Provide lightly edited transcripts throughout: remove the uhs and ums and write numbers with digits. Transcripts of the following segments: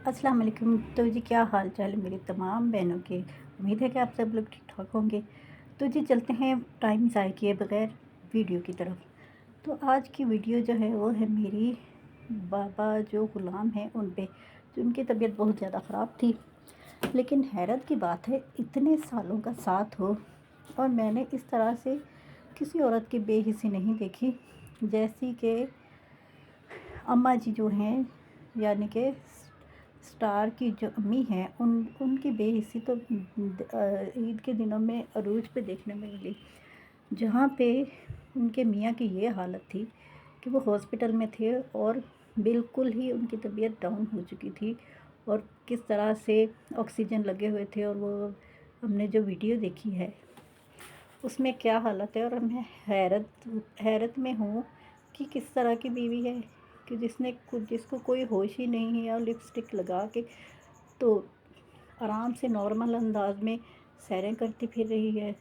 अस्सलाम वालेकुम। तो जी क्या हाल चाल है मेरी तमाम बहनों के। उम्मीद है कि आप सब लोग ठीक ठाक होंगे। तो जी चलते हैं टाइम ज़ाय किए बगैर वीडियो की तरफ। तो आज की वीडियो जो है वो है मेरी बाबा जो ग़ुलाम हैं उन पे, जो उनकी तबीयत बहुत ज़्यादा ख़राब थी। लेकिन हैरत की बात है, इतने सालों का साथ हो और मैंने इस तरह से किसी औरत की बेहिसी नहीं देखी जैसी कि अम्मा जी जो हैं, यानी कि स्टार की जो अम्मी हैं उनकी बेहिस्सी तो ईद के दिनों में अरूज पे देखने में मिली, जहाँ पे उनके मियाँ की ये हालत थी कि वो हॉस्पिटल में थे और बिल्कुल ही उनकी तबीयत डाउन हो चुकी थी और किस तरह से ऑक्सीजन लगे हुए थे। और वो हमने जो वीडियो देखी है उसमें क्या हालत है, और मैं हैरत में हूँ कि किस तरह की बीवी है कि जिसको कोई होश ही नहीं है और लिपस्टिक लगा के तो आराम से नॉर्मल अंदाज में सैरें करती फिर रही है।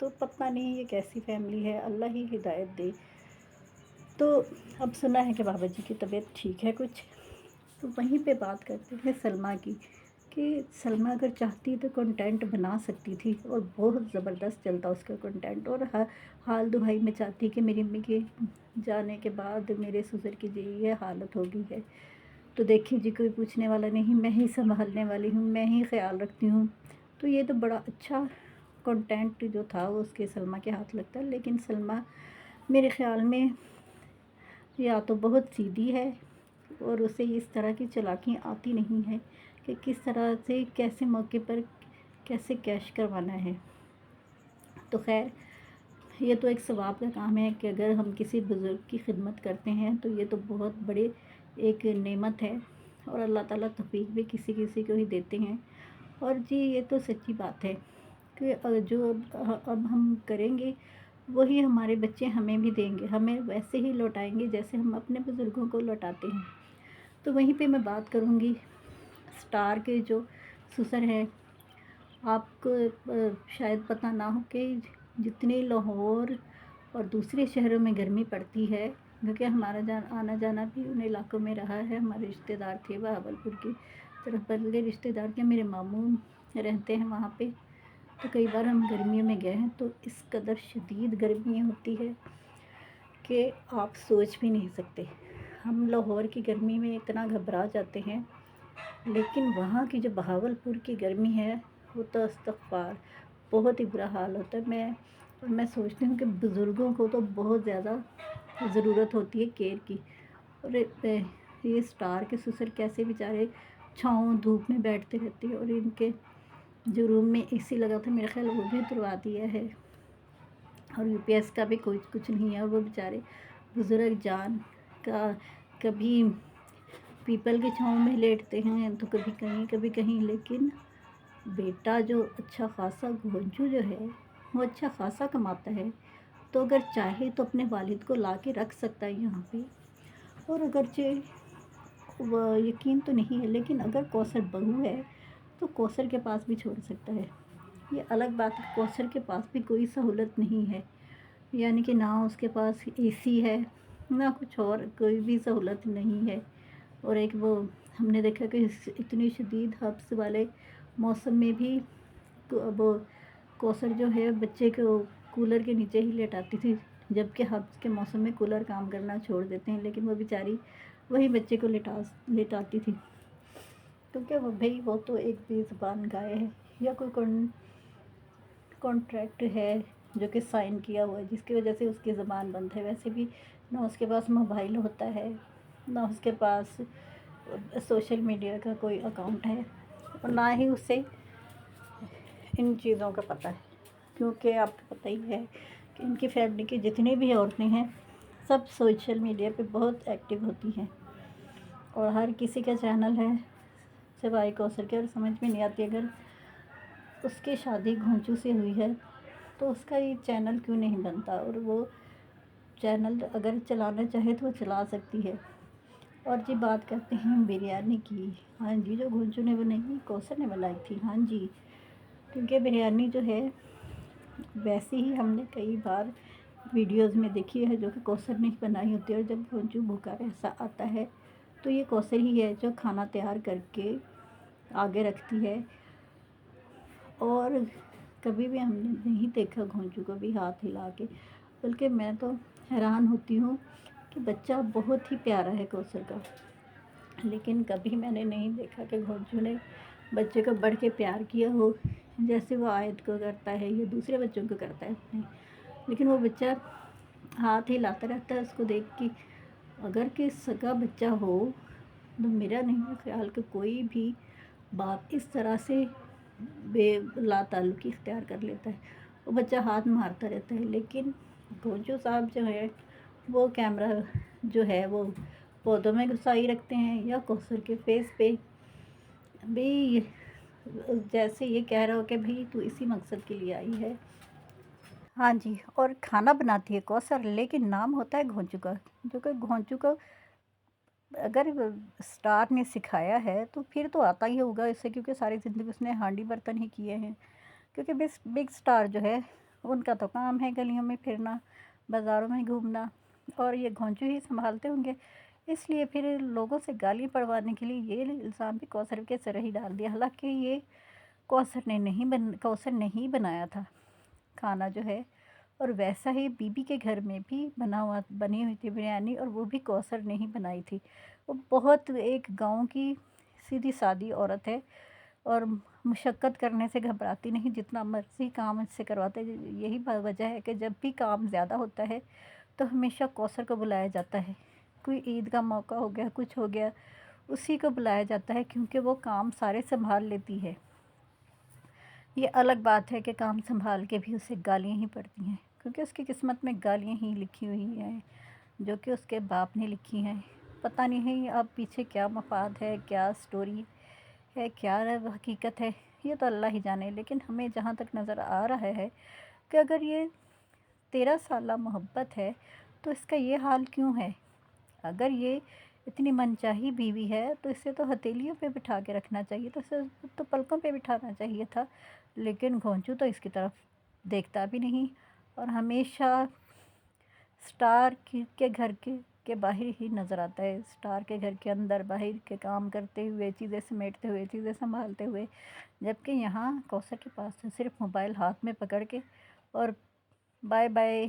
तो पता नहीं ये कैसी फैमिली है, अल्लाह ही हिदायत दे। तो अब सुना है कि बाबा जी की तबीयत ठीक है कुछ। तो वहीं पे बात करते हैं सलमा की, कि सलमा अगर चाहती तो कंटेंट बना सकती थी और बहुत ज़बरदस्त चलता उसका कंटेंट। और हाल दुहाई में चाहती कि मेरी अम्मी के जाने के बाद मेरे ससुर की जी ये हालत हो गई है, तो देखिए जी कोई पूछने वाला नहीं, मैं ही संभालने वाली हूँ, मैं ही ख्याल रखती हूँ। तो ये तो बड़ा अच्छा कंटेंट जो था वो उसके सलमा के हाथ लगता है। लेकिन सलमा मेरे ख़्याल में या तो बहुत सीधी है और उसे इस तरह की चालाकियाँ आती नहीं है कि किस तरह से कैसे मौके पर कैसे कैश करवाना है। तो खैर ये तो एक सवाब का काम है कि अगर हम किसी बुज़ुर्ग की खिदमत करते हैं तो ये तो बहुत बड़े एक नेमत है और अल्लाह ताला तौफीक भी किसी किसी को ही देते हैं। और जी ये तो सच्ची बात है कि जो अब हम करेंगे वही हमारे बच्चे हमें भी देंगे, हमें वैसे ही लौटाएंगे जैसे हम अपने बुज़ुर्गों को लौटाते हैं। तो वहीं पे मैं बात करूँगी स्टार के जो ससुर हैं। आपको शायद पता ना हो कि जितनी लाहौर और दूसरे शहरों में गर्मी पड़ती है, क्योंकि हमारा आना जाना भी उन इलाकों में रहा है। हमारे रिश्तेदार थे बहावलपुर की तरफ, बदले रिश्तेदार के मेरे मामू रहते हैं वहाँ पे। तो कई बार हम गर्मियों में गए हैं तो इस कदर शदीद गर्मी होती है कि आप सोच भी नहीं सकते। हम लाहौर की गर्मी में इतना घबरा जाते हैं, लेकिन वहाँ की जो बहावलपुर की गर्मी है वो तो अस्तग़फ़ार, बहुत ही बुरा हाल होता है। मैं सोचती हूँ कि बुज़ुर्गों को तो बहुत ज़्यादा ज़रूरत होती है केयर की। और ये स्टार के ससुर कैसे बेचारे छाँव धूप में बैठते रहते हैं, और इनके जो रूम में एसी लगा था मेरा ख़्याल वो भी उतरवा दिया है, और यूपीएस का भी कुछ नहीं है। और वो बेचारे बुज़ुर्ग जान का कभी पीपल की छाँव में लेटते हैं तो कभी कहीं। लेकिन बेटा जो अच्छा खासा घोंचू जो है वो अच्छा खासा कमाता है, तो अगर चाहे तो अपने वालिद को ला के रख सकता है यहाँ पे। और अगरचे वो यकीन तो नहीं है, लेकिन अगर कौसर बहू है तो कौसर के पास भी छोड़ सकता है। ये अलग बात है, कौसर के पास भी कोई सहूलत नहीं है, यानी कि ना उसके पास एसी है ना कुछ और कोई भी सहूलत नहीं है। और एक वो हमने देखा कि इतनी शदीद हब्स वाले मौसम में भी वो कौसर जो है बच्चे को कूलर के नीचे ही लेटाती थी, जबकि हब्स के मौसम में कूलर काम करना छोड़ देते हैं, लेकिन वो बेचारी वही बच्चे को लेटाती थी। क्योंकि वो भाई वो तो एक बेज़ुबान गाय है, या कोई कॉन्ट्रैक्ट है जो कि साइन किया हुआ है जिसकी वजह से उसकी ज़बान बंद है। वैसे भी ना उसके पास मोबाइल होता है, ना उसके पास सोशल मीडिया का कोई अकाउंट है, और ना ही उसे इन चीज़ों का पता है। क्योंकि आपको पता ही है कि इनकी फैमिली की जितनी भी औरतें हैं सब सोशल मीडिया पे बहुत एक्टिव होती हैं, और हर किसी का चैनल है सिवाय कौसर के। और समझ में नहीं आती, अगर उसकी शादी घोंचू से हुई है तो उसका ये चैनल क्यों नहीं बनता, और वो चैनल अगर चलाना चाहे तो वो चला सकती है। और जी बात करते हैं बिरयानी की। हाँ जी, जो घोंचू ने बनाई कौसर ने बनाई थी। हाँ जी, क्योंकि बिरयानी जो है वैसे ही हमने कई बार वीडियोस में देखी है जो कि कौसर ने बनाई होती है। और जब घोंचू भूखा ऐसा आता है تو یہ کوثر ہی ہے جو کھانا تیار کر کے آگے رکھتی ہے، اور کبھی بھی ہم نے نہیں دیکھا گھونچو کو بھی ہاتھ ہلا کے، بلکہ میں تو حیران ہوتی ہوں کہ بچہ بہت ہی پیارا ہے کوثر کا، لیکن کبھی میں نے نہیں دیکھا کہ گھونچو نے بچے کو بڑھ کے پیار کیا ہو، جیسے وہ آیت کو کرتا ہے یا دوسرے بچوں کو کرتا ہے اپنے۔ لیکن وہ بچہ ہاتھ ہلاتا رہتا ہے اس کو دیکھ کے۔ اگر کہ سگا بچہ ہو تو میرا نہیں خیال کہ کوئی بھی باپ اس طرح سے بے لا تعلقی اختیار کر لیتا ہے، وہ بچہ ہاتھ مارتا رہتا ہے۔ لیکن گھونچو صاحب جو ہے وہ کیمرہ جو ہے وہ پودوں میں گھسائی رکھتے ہیں یا کوثر کے فیس پہ بھی، جیسے یہ کہہ رہا ہو کہ بھئی تو اسی مقصد کے لیے آئی ہے۔ ہاں جی، اور کھانا بناتی ہے کوثر، لیکن نام ہوتا ہے گھونچو کا، جو کہ گھونچو کو اگر اسٹار نے سکھایا ہے تو پھر تو آتا ہی ہوگا اسے، کیونکہ ساری زندگی اس نے ہانڈی برتن ہی کیے ہیں۔ کیونکہ بگ اسٹار جو ہے ان کا تو کام ہے گلیوں میں پھرنا، بازاروں میں گھومنا، اور یہ گھونچو ہی سنبھالتے ہوں گے۔ اس لیے پھر لوگوں سے گالی پڑوانے کے لیے یہ الزام بھی کوثر کے سر ہی ڈال دیا، حالانکہ یہ کوثر نہیں بنایا تھا کھانا جو ہے، اور ویسا ہی بی بی کے گھر میں بھی بنی ہوئی تھی بریانی، اور وہ بھی کوثر نے ہی بنائی تھی۔ وہ بہت ایک گاؤں کی سیدھی سادی عورت ہے، اور مشقت کرنے سے گھبراتی نہیں، جتنا مرضی کام اس سے کرواتے۔ یہی وجہ ہے کہ جب بھی کام زیادہ ہوتا ہے تو ہمیشہ کوثر کو بلایا جاتا ہے۔ کوئی عید کا موقع ہو گیا، کچھ ہو گیا، اسی کو بلایا جاتا ہے، کیونکہ وہ کام سارے سنبھال لیتی ہے۔ یہ الگ بات ہے کہ کام سنبھال کے بھی اسے گالیاں ہی پڑتی ہیں، کیونکہ اس کی قسمت میں گالیاں ہی لکھی ہوئی ہیں، جو کہ اس کے باپ نے لکھی ہیں۔ پتہ نہیں اب پیچھے کیا مفاد ہے، کیا سٹوری ہے، کیا حقیقت ہے، یہ تو اللہ ہی جانے۔ لیکن ہمیں جہاں تک نظر آ رہا ہے کہ اگر یہ 13 سالہ محبت ہے تو اس کا یہ حال کیوں ہے؟ اگر یہ اتنی منچاہی بیوی ہے تو اسے تو ہتھیلیوں پہ بٹھا کے رکھنا چاہیے، تو اسے تو پلکوں پہ بٹھانا چاہیے تھا۔ لیکن گھونچو تو اس کی طرف دیکھتا بھی نہیں، اور ہمیشہ سٹار کے گھر کے باہر ہی نظر آتا ہے، سٹار کے گھر کے اندر باہر کے کام کرتے ہوئے، چیزیں سمیٹتے ہوئے، چیزیں سنبھالتے ہوئے، جبکہ یہاں کوثر کے پاس صرف موبائل ہاتھ میں پکڑ کے اور بائے بائے